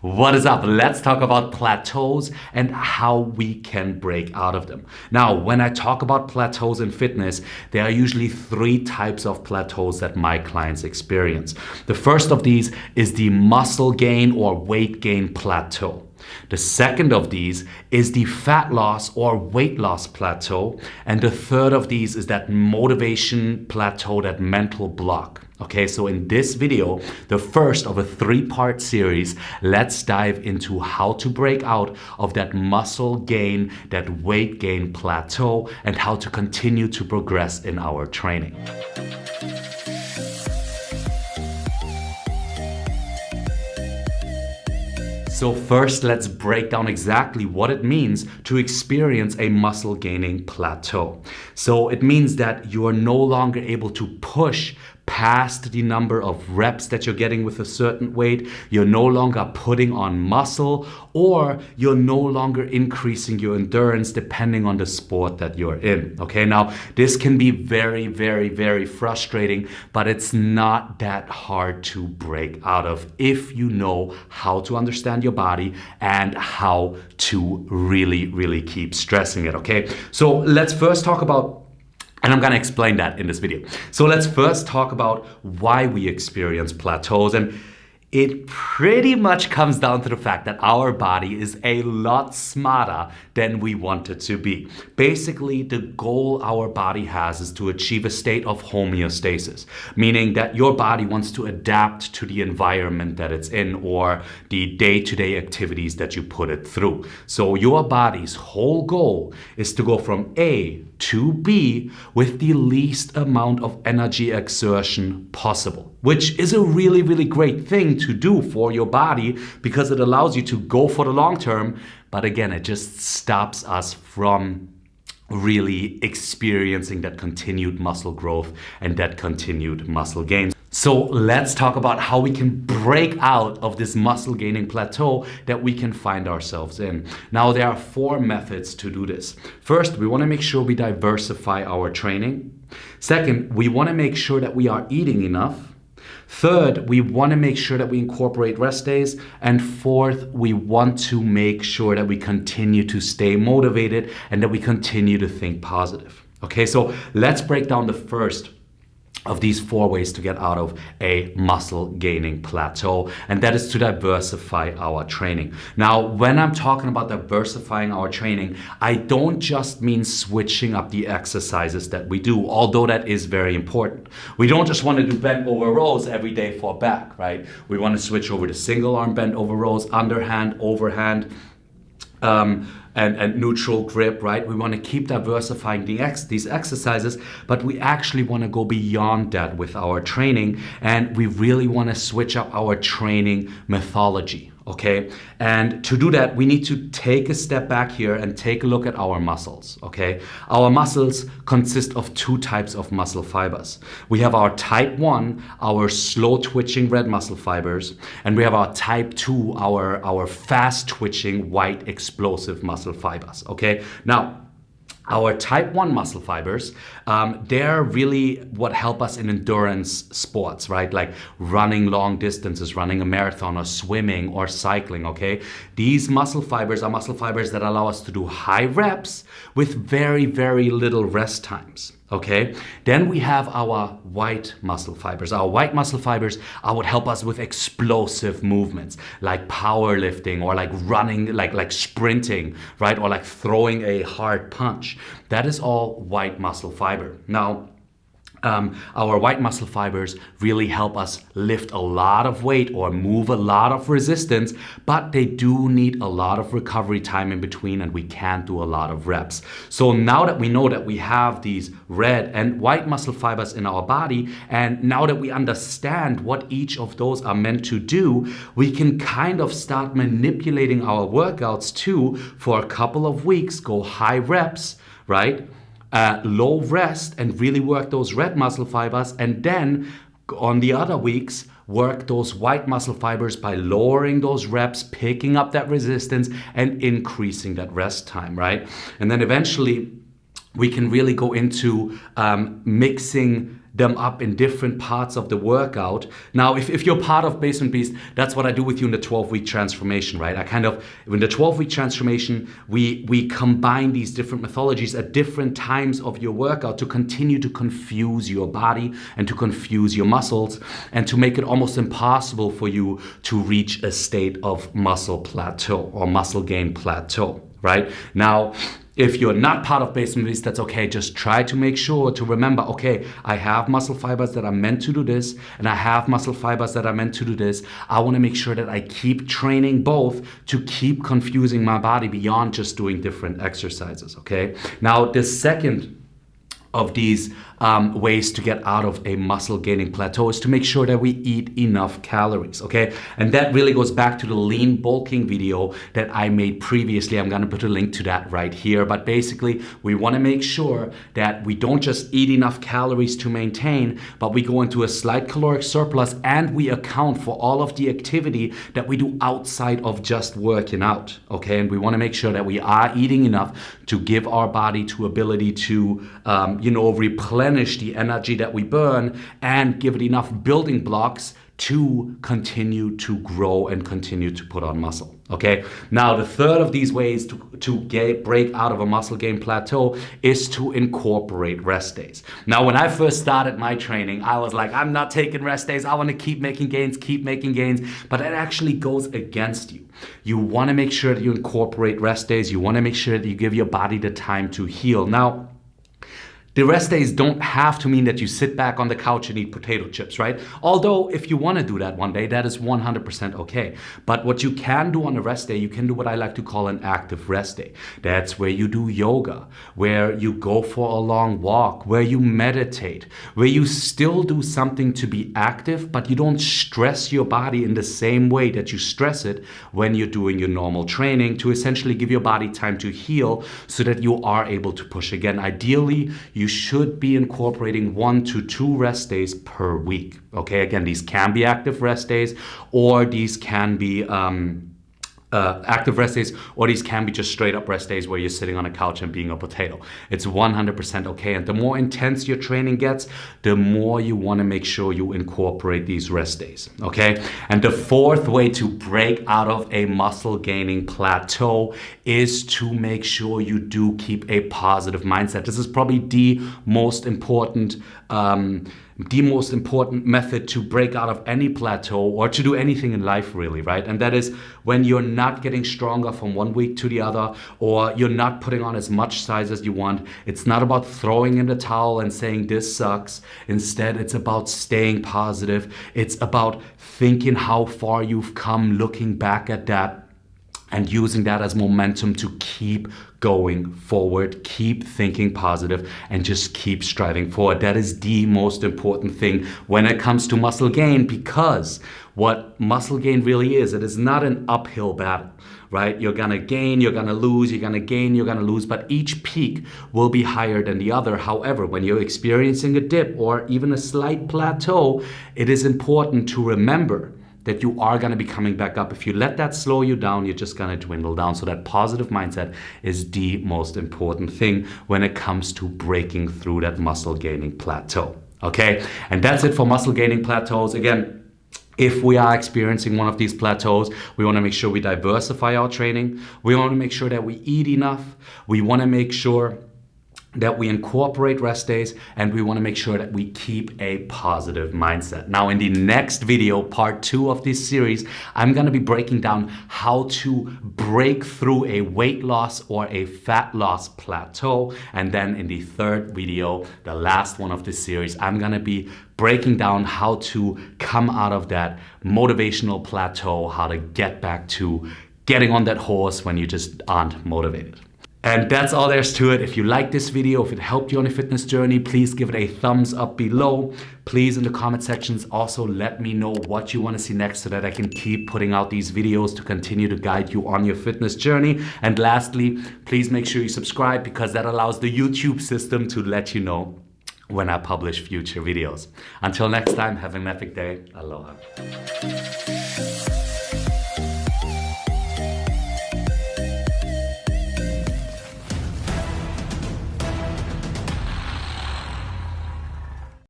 What is up? Let's talk about plateaus and how we can break out of them. Now, when I talk about plateaus in fitness, there are usually three types of plateaus that my clients experience. The first of these is the muscle gain or weight gain plateau. The second of these is the fat loss or weight loss plateau. And the third of these is that motivation plateau, that mental block. Okay, so in this video, the first of a three-part series, let's dive into how to break out of that muscle gain, that weight gain plateau, and how to continue to progress in our training. So first, let's break down exactly what it means to experience a muscle gaining plateau. So it means that you are no longer able to push past the number of reps that you're getting with a certain weight. You're no longer putting on muscle, or you're no longer increasing your endurance depending on the sport that you're in. Okay, now this can be very, very, very frustrating, but it's not that hard to break out of if you know how to understand your body and how to really keep stressing it. Okay, so let's first talk about, and I'm going to explain that in this video. So let's first talk about why we experience plateaus. And it pretty much comes down to the fact that our body is a lot smarter than we want it to be. Basically, the goal our body has is to achieve a state of homeostasis, meaning that your body wants to adapt to the environment that it's in or the day-to-day activities that you put it through. So your body's whole goal is to go from A to B with the least amount of energy exertion possible, which is a really great thing to do for your body because it allows you to go for the long term. But again, it just stops us from really experiencing that continued muscle growth and that continued muscle gain. So let's talk about how we can break out of this muscle gaining plateau that we can find ourselves in. Now, there are four methods to do this. First, we want to make sure we diversify our training. Second, we want to make sure that we are eating enough. Third, we want to make sure that we incorporate rest days. And fourth, we want to make sure that we continue to stay motivated and that we continue to think positive. Okay, so let's break down the first of these four ways to get out of a muscle gaining plateau, and that is to diversify our training. Now, when I'm talking about diversifying our training, I don't just mean switching up the exercises that we do, although that is very important. We don't just want to do bent over rows every day for back, right? We want to switch over to single arm bent over rows, underhand, overhand, and neutral grip, right? We want to keep diversifying these exercises, but we actually want to go beyond that with our training, and we really want to switch up our training methodology, okay? And to do that, we need to take a step back here and take a look at our muscles, okay? Our muscles consist of two types of muscle fibers. We have our type 1, our slow twitching red muscle fibers, and we have our type 2, our fast twitching white explosive muscle fibers, okay? Now, our type 1 muscle fibers, they're really what help us in endurance sports, right? Like running long distances, running a marathon or swimming or cycling, okay? These muscle fibers are muscle fibers that allow us to do high reps with very little rest times. Okay, then we have our white muscle fibers. Our white muscle fibers are what help us with explosive movements like powerlifting or like running, like sprinting, right? Or like throwing a hard punch. That is all white muscle fiber. Now, our white muscle fibers really help us lift a lot of weight or move a lot of resistance, but they do need a lot of recovery time in between, and we can't do a lot of reps. So now that we know that we have these red and white muscle fibers in our body, and now that we understand what each of those are meant to do, we can kind of start manipulating our workouts too. For a couple of weeks, go high reps, right? Low rest and really work those red muscle fibers, and then on the other weeks work those white muscle fibers by lowering those reps, picking up that resistance and increasing that rest time, right? And then eventually we can really go into mixing them up in different parts of the workout. Now, if you're part of Basement Beast, that's what I do with you in the 12-week transformation, right? In the 12-week transformation, we combine these different methodologies at different times of your workout to continue to confuse your body and to confuse your muscles and to make it almost impossible for you to reach a state of muscle plateau or muscle gain plateau, right? Now, if you're not part of Basement Beast, that's okay. Just try to make sure to remember, okay, I have muscle fibers that are meant to do this, and I have muscle fibers that are meant to do this. I want to make sure that I keep training both to keep confusing my body beyond just doing different exercises, okay? Now, the second of these ways to get out of a muscle gaining plateau is to make sure that we eat enough calories, okay? And that really goes back to the lean bulking video that I made previously. I'm gonna put a link to that right here. But basically, we wanna make sure that we don't just eat enough calories to maintain, but we go into a slight caloric surplus and we account for all of the activity that we do outside of just working out, okay? And we wanna make sure that we are eating enough to give our body to ability to, replenish the energy that we burn and give it enough building blocks to continue to grow and continue to put on muscle, okay? Now, the third of these ways to break out of a muscle gain plateau is to incorporate rest days. Now, when I first started my training, I was like, I'm not taking rest days. I want to keep making gains, but it actually goes against you. You want to make sure that you incorporate rest days. You want to make sure that you give your body the time to heal. Now, the rest days don't have to mean that you sit back on the couch and eat potato chips, right? Although if you want to do that one day, that is 100% okay. But what you can do on a rest day, you can do what I like to call an active rest day. That's where you do yoga, where you go for a long walk, where you meditate, where you still do something to be active, but you don't stress your body in the same way that you stress it when you're doing your normal training, to essentially give your body time to heal so that you are able to push again. Ideally, you should be incorporating 1 to 2 rest days per week. Okay, again, these can be active rest days, or these can be active rest days, or these can be just straight up rest days where you're sitting on a couch and being a potato. It's 100% okay. And the more intense your training gets, the more you want to make sure you incorporate these rest days, okay? And the fourth way to break out of a muscle gaining plateau is to make sure you do keep a positive mindset. This is probably the most important method to break out of any plateau or to do anything in life, really, right? And that is when you're not getting stronger from one week to the other, or you're not putting on as much size as you want. It's not about throwing in the towel and saying this sucks. Instead, it's about staying positive. It's about thinking how far you've come, looking back at that, and using that as momentum to keep going forward, keep thinking positive, and just keep striving forward. That is the most important thing when it comes to muscle gain, because what muscle gain really is, it is not an uphill battle, right? You're gonna gain, you're gonna lose, you're gonna gain, you're gonna lose, but each peak will be higher than the other. However, when you're experiencing a dip or even a slight plateau, it is important to remember that you are going to be coming back up. If you let that slow you down, you're just going to dwindle down. So that positive mindset is the most important thing when it comes to breaking through that muscle gaining plateau. Okay, and that's it for muscle gaining plateaus. Again, if we are experiencing one of these plateaus, we want to make sure we diversify our training. We want to make sure that we eat enough. We want to make sure that we incorporate rest days, and we want to make sure that we keep a positive mindset. Now, in the next video, part 2 of this series, I'm going to be breaking down how to break through a weight loss or a fat loss plateau. And then in the third video, the last one of this series, I'm going to be breaking down how to come out of that motivational plateau, how to get back to getting on that horse when you just aren't motivated. And that's all there's to it. If you like this video, if it helped you on your fitness journey, please give it a thumbs up below. Please, in the comment sections, also let me know what you want to see next so that I can keep putting out these videos to continue to guide you on your fitness journey. And lastly, please make sure you subscribe, because that allows the YouTube system to let you know when I publish future videos. Until next time, have an epic day. Aloha.